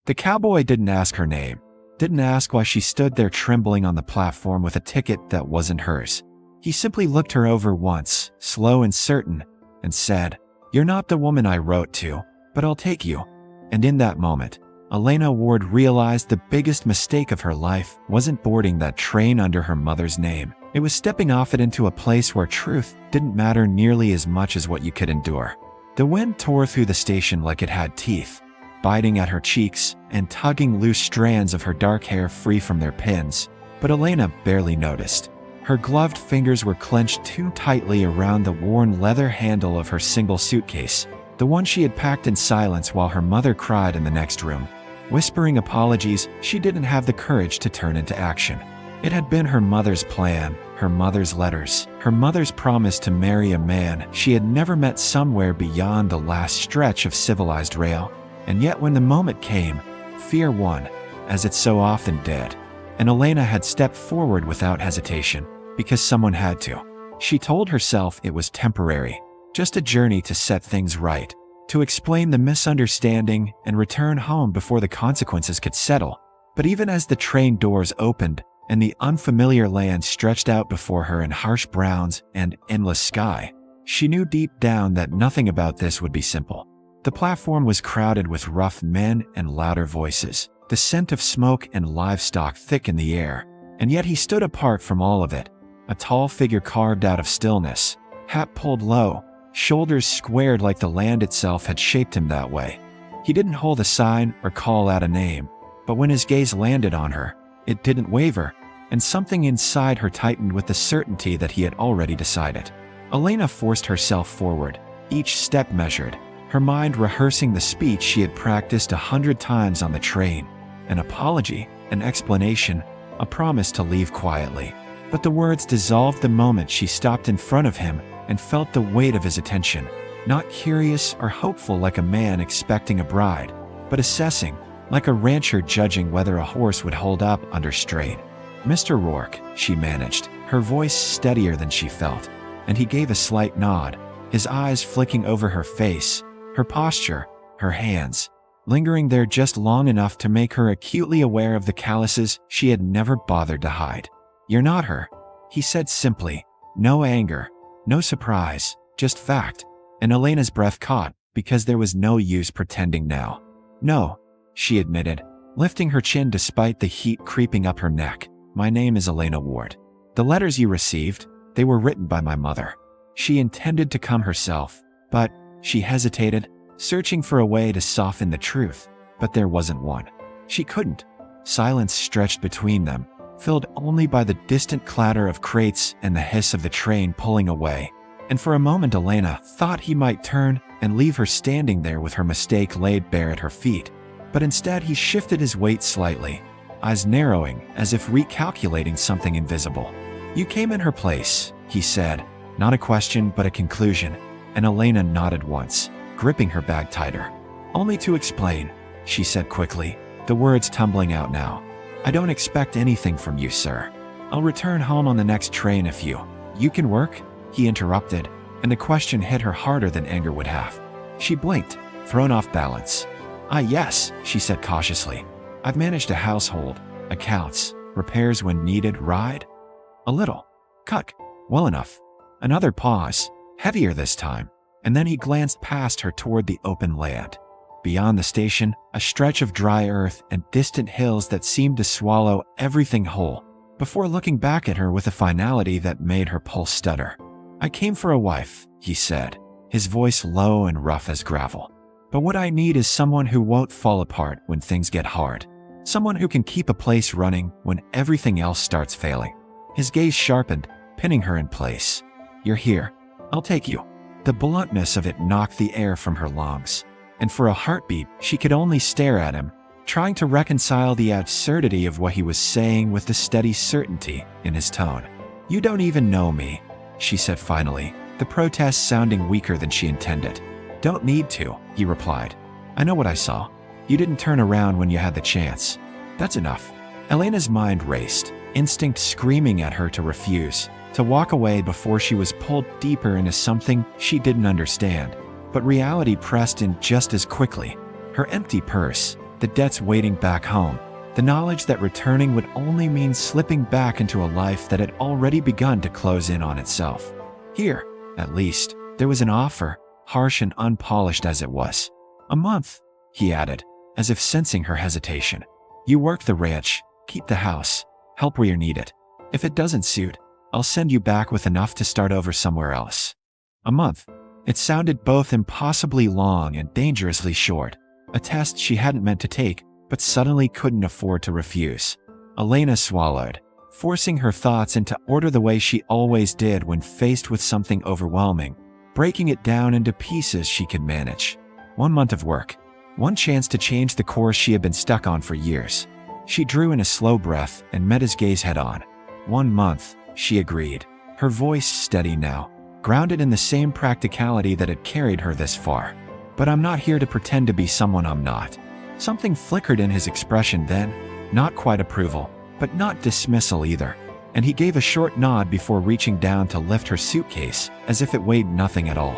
The cowboy didn't ask her name, didn't ask why she stood there trembling on the platform with a ticket that wasn't hers. He simply looked her over once, slow and certain, and said, "You're not the woman I wrote to, but I'll take you." And in that moment, Elena Ward realized the biggest mistake of her life wasn't boarding that train under her mother's name. It was stepping off it into a place where truth didn't matter nearly as much as what you could endure. The wind tore through the station like it had teeth, biting at her cheeks and tugging loose strands of her dark hair free from their pins, but Elena barely noticed. Her gloved fingers were clenched too tightly around the worn leather handle of her single suitcase, the one she had packed in silence while her mother cried in the next room. Whispering apologies, she didn't have the courage to turn into action. It had been her mother's plan, her mother's letters, her mother's promise to marry a man she had never met somewhere beyond the last stretch of civilized rail. And yet when the moment came, fear won, as it so often did. And Elena had stepped forward without hesitation, because someone had to. She told herself it was temporary, just a journey to set things right, to explain the misunderstanding and return home before the consequences could settle. But even as the train doors opened and the unfamiliar land stretched out before her in harsh browns and endless sky, she knew deep down that nothing about this would be simple. The platform was crowded with rough men and louder voices, the scent of smoke and livestock thick in the air. And yet he stood apart from all of it, a tall figure carved out of stillness, hat pulled low, shoulders squared like the land itself had shaped him that way. He didn't hold a sign or call out a name, but when his gaze landed on her, it didn't waver, and something inside her tightened with the certainty that he had already decided. Elena forced herself forward, each step measured, her mind rehearsing the speech she had practiced 100 times on the train. An apology, an explanation, a promise to leave quietly. But the words dissolved the moment she stopped in front of him and felt the weight of his attention, not curious or hopeful like a man expecting a bride, but assessing, like a rancher judging whether a horse would hold up under strain. "Mr. Rourke," she managed, her voice steadier than she felt, and he gave a slight nod, his eyes flicking over her face, her posture, her hands, lingering there just long enough to make her acutely aware of the calluses she had never bothered to hide. "You're not her," he said simply, no anger, no surprise, just fact. And Elena's breath caught because there was no use pretending now. "No," she admitted, lifting her chin despite the heat creeping up her neck. "My name is Elena Ward. The letters you received, they were written by my mother." She intended to come herself, but she hesitated, searching for a way to soften the truth, but there wasn't one. She couldn't. Silence stretched between them, filled only by the distant clatter of crates and the hiss of the train pulling away. And for a moment Elena thought he might turn and leave her standing there with her mistake laid bare at her feet. But instead he shifted his weight slightly, eyes narrowing as if recalculating something invisible. "You came in her place," he said, not a question but a conclusion, and Elena nodded once, gripping her bag tighter. "Only to explain," she said quickly, the words tumbling out now. "I don't expect anything from you, sir. I'll return home on the next train if you can work?" He interrupted, and the question hit her harder than anger would have. She blinked, thrown off balance. Yes," she said cautiously. "I've managed a household, accounts, repairs when needed, ride?" "A little." "Cuck." "Well enough." Another pause, heavier this time, and then he glanced past her toward the open land. Beyond the station, a stretch of dry earth and distant hills that seemed to swallow everything whole, before looking back at her with a finality that made her pulse stutter. "I came for a wife," he said, his voice low and rough as gravel. "But what I need is someone who won't fall apart when things get hard. Someone who can keep a place running when everything else starts failing." His gaze sharpened, pinning her in place. "You're here. I'll take you." The bluntness of it knocked the air from her lungs, and for a heartbeat she could only stare at him, trying to reconcile the absurdity of what he was saying with the steady certainty in his tone. "You don't even know me," she said finally, the protest sounding weaker than she intended. "Don't need to," he replied. "I know what I saw. You didn't turn around when you had the chance. That's enough." Elena's mind raced, instinct screaming at her to refuse, to walk away before she was pulled deeper into something she didn't understand. But reality pressed in just as quickly. Her empty purse, the debts waiting back home, the knowledge that returning would only mean slipping back into a life that had already begun to close in on itself. Here, at least, there was an offer, harsh and unpolished as it was. "A month," he added, as if sensing her hesitation. "You work the ranch, keep the house, help where you're needed. If it doesn't suit, I'll send you back with enough to start over somewhere else." A month. It sounded both impossibly long and dangerously short, a test she hadn't meant to take, but suddenly couldn't afford to refuse. Elena swallowed, forcing her thoughts into order the way she always did when faced with something overwhelming, breaking it down into pieces she could manage. 1 month of work. One chance to change the course she had been stuck on for years. She drew in a slow breath and met his gaze head-on. 1 month, she agreed, her voice steady now, grounded in the same practicality that had carried her this far. "But I'm not here to pretend to be someone I'm not." Something flickered in his expression then, not quite approval, but not dismissal either, and he gave a short nod before reaching down to lift her suitcase as if it weighed nothing at all.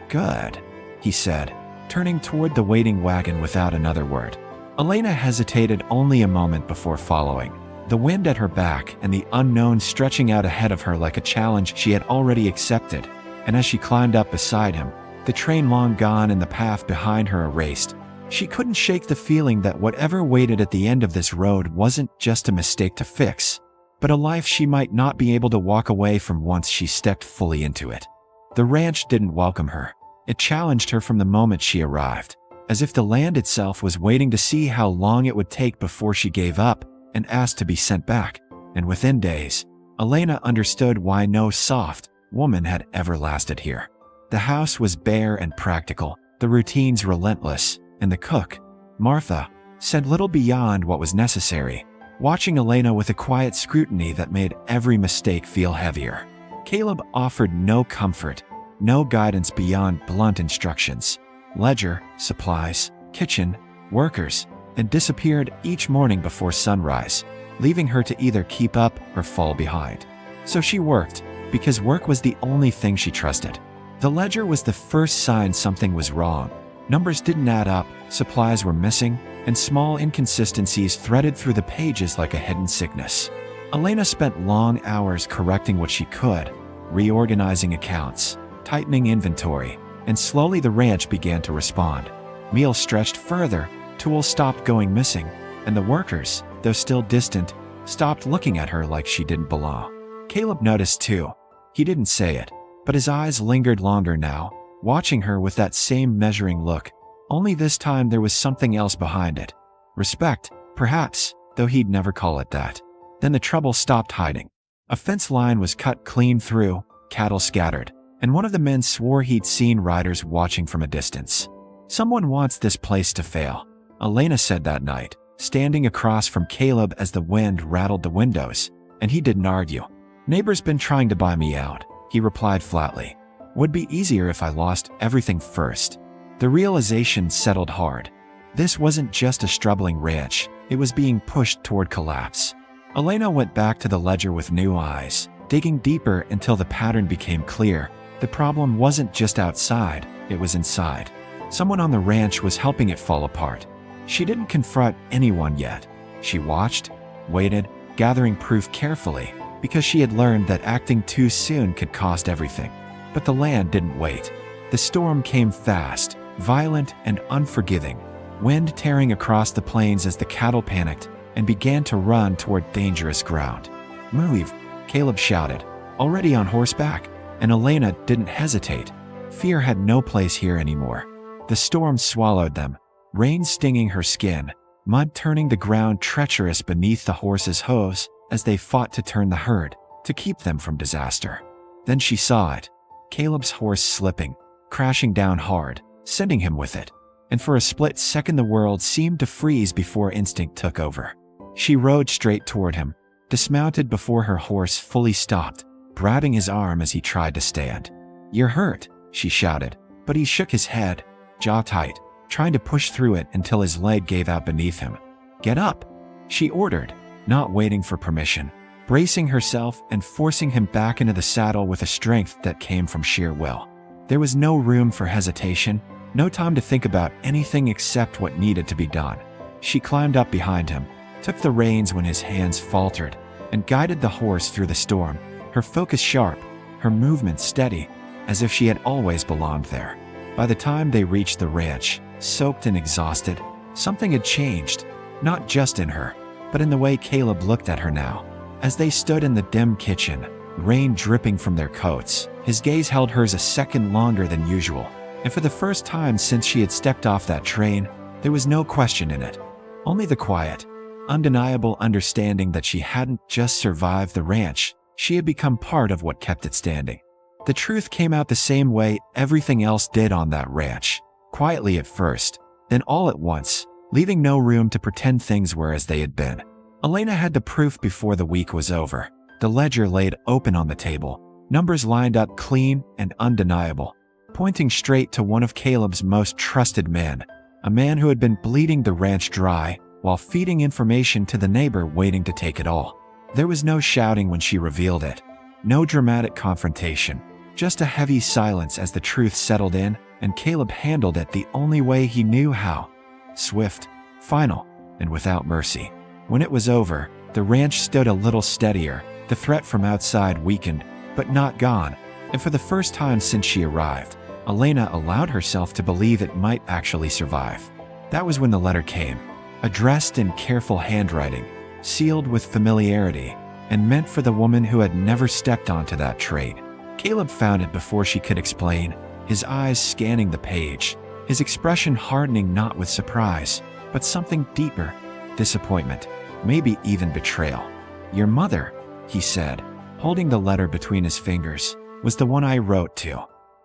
"Good," he said, turning toward the waiting wagon without another word. Elena hesitated only a moment before following, the wind at her back and the unknown stretching out ahead of her like a challenge she had already accepted, and as she climbed up beside him, the train long gone and the path behind her erased, she couldn't shake the feeling that whatever waited at the end of this road wasn't just a mistake to fix, but a life she might not be able to walk away from once she stepped fully into it. The ranch didn't welcome her. It challenged her from the moment she arrived, as if the land itself was waiting to see how long it would take before she gave up and asked to be sent back. And within days, Elena understood why no soft woman had ever lasted here. The house was bare and practical, the routines relentless, and the cook, Martha, said little beyond what was necessary, watching Elena with a quiet scrutiny that made every mistake feel heavier. Caleb offered no comfort, no guidance beyond blunt instructions. Ledger, supplies, kitchen, workers, and disappeared each morning before sunrise, leaving her to either keep up or fall behind. So she worked, because work was the only thing she trusted. The ledger was the first sign something was wrong. Numbers didn't add up, supplies were missing, and small inconsistencies threaded through the pages like a hidden sickness. Elena spent long hours correcting what she could, reorganizing accounts, tightening inventory, and slowly the ranch began to respond. Meals stretched further, tools stopped going missing, and the workers, though still distant, stopped looking at her like she didn't belong. Caleb noticed too. He didn't say it, but his eyes lingered longer now, watching her with that same measuring look, only this time there was something else behind it. Respect, perhaps, though he'd never call it that. Then the trouble stopped hiding. A fence line was cut clean through, cattle scattered, and one of the men swore he'd seen riders watching from a distance. "Someone wants this place to fail," Elena said that night, standing across from Caleb as the wind rattled the windows, and he didn't argue. "Neighbor's been trying to buy me out," he replied flatly. "Would be easier if I lost everything first." The realization settled hard. This wasn't just a struggling ranch, it was being pushed toward collapse. Elena went back to the ledger with new eyes, digging deeper until the pattern became clear. The problem wasn't just outside, it was inside. Someone on the ranch was helping it fall apart. She didn't confront anyone yet. She watched, waited, gathering proof carefully, because she had learned that acting too soon could cost everything. But the land didn't wait. The storm came fast, violent and unforgiving, wind tearing across the plains as the cattle panicked and began to run toward dangerous ground. "Move," Caleb shouted, already on horseback, and Elena didn't hesitate. Fear had no place here anymore. The storm swallowed them, rain stinging her skin, mud turning the ground treacherous beneath the horses' hooves as they fought to turn the herd, to keep them from disaster. Then she saw it, Caleb's horse slipping, crashing down hard, sending him with it. And for a split second the world seemed to freeze before instinct took over. She rode straight toward him, dismounted before her horse fully stopped, grabbing his arm as he tried to stand. "You're hurt," she shouted, but he shook his head, jaw tight, trying to push through it until his leg gave out beneath him. "Get up," she ordered, not waiting for permission, bracing herself and forcing him back into the saddle with a strength that came from sheer will. There was no room for hesitation, no time to think about anything except what needed to be done. She climbed up behind him, took the reins when his hands faltered, and guided the horse through the storm, her focus sharp, her movement steady, as if she had always belonged there. By the time they reached the ranch, soaked and exhausted, something had changed, not just in her, but in the way Caleb looked at her now. As they stood in the dim kitchen, rain dripping from their coats, his gaze held hers a second longer than usual, and for the first time since she had stepped off that train, there was no question in it. Only the quiet, undeniable understanding that she hadn't just survived the ranch, she had become part of what kept it standing. The truth came out the same way everything else did on that ranch, quietly at first, then all at once, leaving no room to pretend things were as they had been. Elena had the proof before the week was over. The ledger laid open on the table, numbers lined up clean and undeniable, pointing straight to one of Caleb's most trusted men, a man who had been bleeding the ranch dry while feeding information to the neighbor waiting to take it all. There was no shouting when she revealed it, no dramatic confrontation, just a heavy silence as the truth settled in, and Caleb handled it the only way he knew how. Swift, final, and without mercy. When it was over, the ranch stood a little steadier, the threat from outside weakened, but not gone, and for the first time since she arrived, Elena allowed herself to believe it might actually survive. That was when the letter came, addressed in careful handwriting, sealed with familiarity, and meant for the woman who had never stepped onto that train. Caleb found it before she could explain, his eyes scanning the page, his expression hardening not with surprise, but something deeper, disappointment, maybe even betrayal. "Your mother," he said, holding the letter between his fingers, "was the one I wrote to."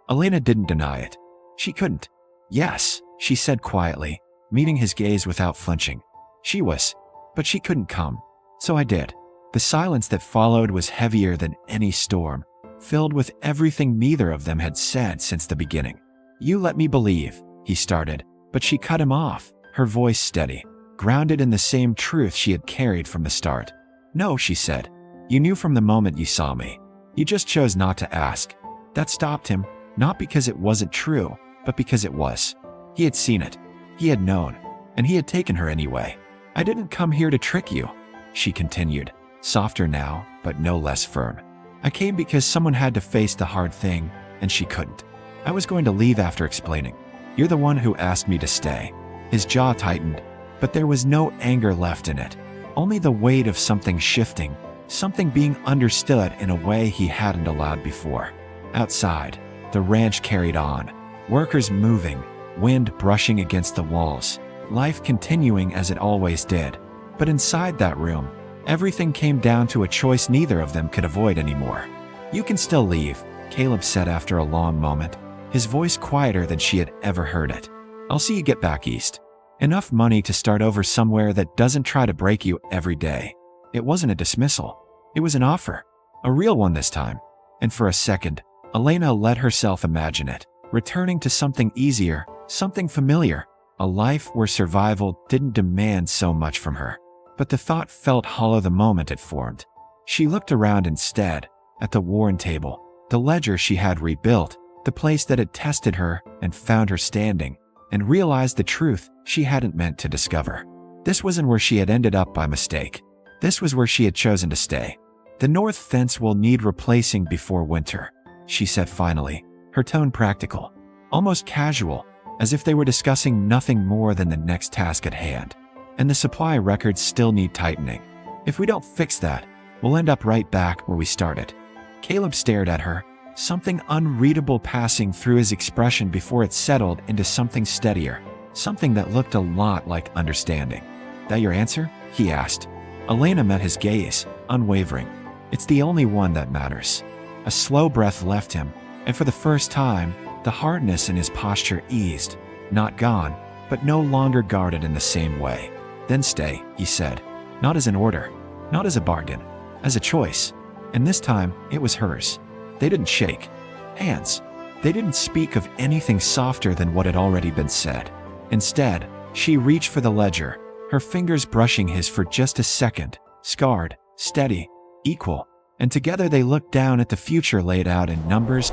Elena didn't deny it. She couldn't. "Yes," she said quietly, meeting his gaze without flinching. "She was, but she couldn't come. So I did." The silence that followed was heavier than any storm, filled with everything neither of them had said since the beginning. "You let me believe," he started, but she cut him off, her voice steady, grounded in the same truth she had carried from the start. "No," she said. "You knew from the moment you saw me. You just chose not to ask." That stopped him, not because it wasn't true, but because it was. He had seen it. He had known, and he had taken her anyway. "I didn't come here to trick you," she continued, softer now, but no less firm. "I came because someone had to face the hard thing, and she couldn't. I was going to leave after explaining. You're the one who asked me to stay." His jaw tightened, but there was no anger left in it, only the weight of something shifting, something being understood in a way he hadn't allowed before. Outside, the ranch carried on, workers moving, wind brushing against the walls, life continuing as it always did. But inside that room, everything came down to a choice neither of them could avoid anymore. "You can still leave," Caleb said after a long moment, his voice quieter than she had ever heard it. "I'll see you get back east. Enough money to start over somewhere that doesn't try to break you every day." It wasn't a dismissal. It was an offer. A real one this time. And for a second, Elena let herself imagine it, returning to something easier, something familiar, a life where survival didn't demand so much from her. But the thought felt hollow the moment it formed. She looked around instead, at the worn table, the ledger she had rebuilt, the place that had tested her and found her standing, and realized the truth she hadn't meant to discover. This wasn't where she had ended up by mistake. This was where she had chosen to stay. "The north fence will need replacing before winter," she said finally, her tone practical, almost casual, as if they were discussing nothing more than the next task at hand. "And the supply records still need tightening. If we don't fix that, we'll end up right back where we started." Caleb stared at her, something unreadable passing through his expression before it settled into something steadier, something that looked a lot like understanding. "That your answer?" he asked. Elena met his gaze, unwavering. "It's the only one that matters." A slow breath left him, and for the first time, the hardness in his posture eased, not gone, but no longer guarded in the same way. "Then stay," he said, not as an order, not as a bargain, as a choice. And this time, it was hers. They didn't shake hands. They didn't speak of anything softer than what had already been said. Instead, she reached for the ledger, her fingers brushing his for just a second, scarred, steady, equal, and together they looked down at the future laid out in numbers